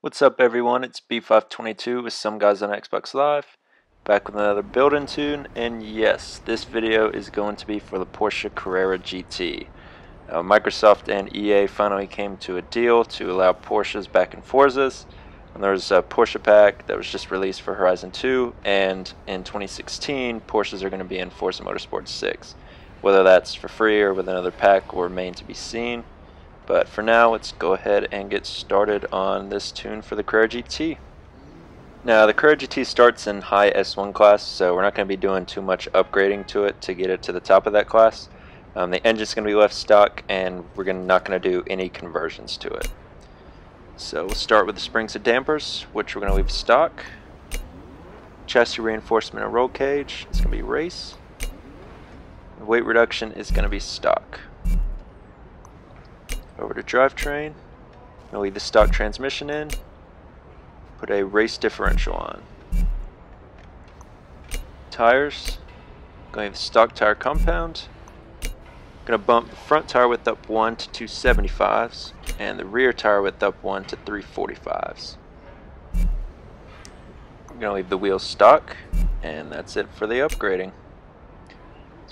What's up everyone, it's B522 with some guys on Xbox Live, back with another build-in tune, and yes, this video is going to be for the Porsche Carrera GT. Microsoft and EA finally came to a deal to allow Porsches back in Forzas, and there's a Porsche pack that was just released for Horizon 2, and in 2016 Porsches are going to be in Forza Motorsport 6. Whether that's for free or with another pack will remain to be seen. But for now, let's go ahead and get started on this tune for the Carrera GT. Now, the Carrera GT starts in high S1 class, so we're not going to be doing too much upgrading to it to get it to the top of that class. The engine's going to be left stock, and we're not going to do any conversions to it. So we'll start with the springs and dampers, which we're going to leave stock. Chassis reinforcement and roll cage, it's going to be race. The weight reduction is going to be stock. Over to drivetrain, I'll leave the stock transmission in, put a race differential on. Tires, going to leave the stock tire compound, going to bump the front tire width up 1 to 275s and the rear tire width up 1 to 345s. I'm going to leave the wheels stock, and that's it for the upgrading.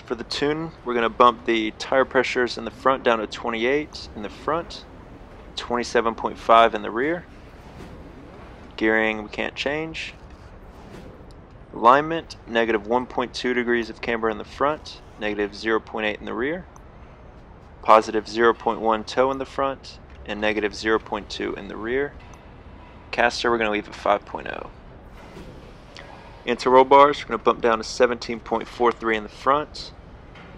For the tune, we're going to bump the tire pressures in the front down to 28 in the front, 27.5 in the rear. Gearing we can't change. Alignment, negative 1.2 degrees of camber in the front, negative 0.8 in the rear. Positive 0.1 toe in the front, and negative 0.2 in the rear. Caster we're going to leave at 5.0. Inter-roll bars, we're going to bump down to 17.43 in the front,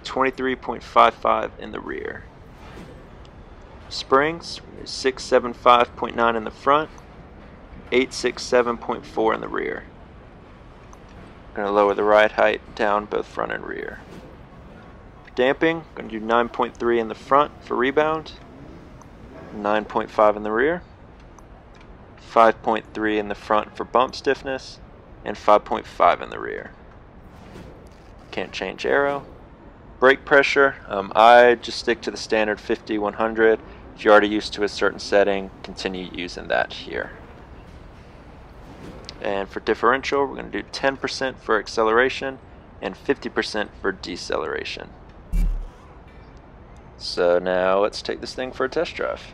23.55 in the rear. Springs, 675.9 in the front, 867.4 in the rear. We're going to lower the ride height down both front and rear. Damping, going to do 9.3 in the front for rebound, 9.5 in the rear, 5.3 in the front for bump stiffness, and 5.5 in the rear. Can't change aero. Brake pressure, I just stick to the standard 50-100. If you're already used to a certain setting, continue using that here. And for differential, we're going to do 10% for acceleration and 50% for deceleration. So now let's take this thing for a test drive.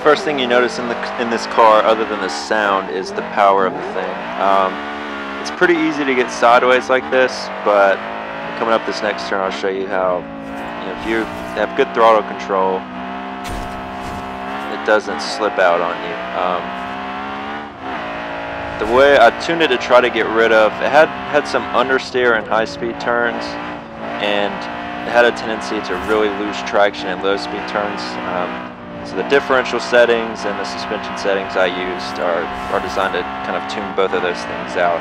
First thing you notice in this car, other than the sound, is the power of the thing. It's pretty easy to get sideways like this, but coming up this next turn, I'll show you how, if you have good throttle control, it doesn't slip out on you. The way I tuned it to try to get rid of, it had some understeer in high-speed turns, and it had a tendency to really lose traction in low-speed turns. So the differential settings and the suspension settings I used are designed to kind of tune both of those things out.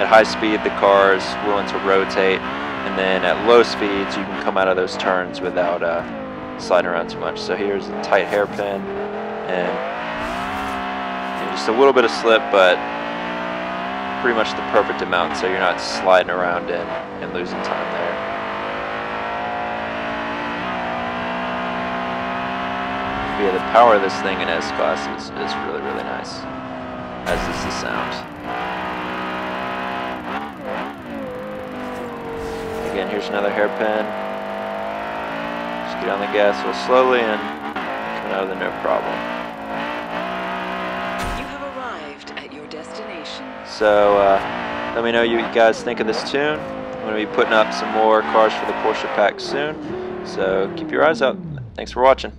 At high speed, the car is willing to rotate, and then at low speeds, you can come out of those turns without sliding around too much. So here's a tight hairpin, and just a little bit of slip, but pretty much the perfect amount, so you're not sliding around and losing time there. Yeah, the power of this thing in S-Class is really, really nice, as is the sound. Again, here's another hairpin. Just get on the gas a little slowly and come out of there no problem. You have arrived at your destination. So, let me know what you guys think of this tune. I'm going to be putting up some more cars for the Porsche pack soon, so keep your eyes out. Thanks for watching.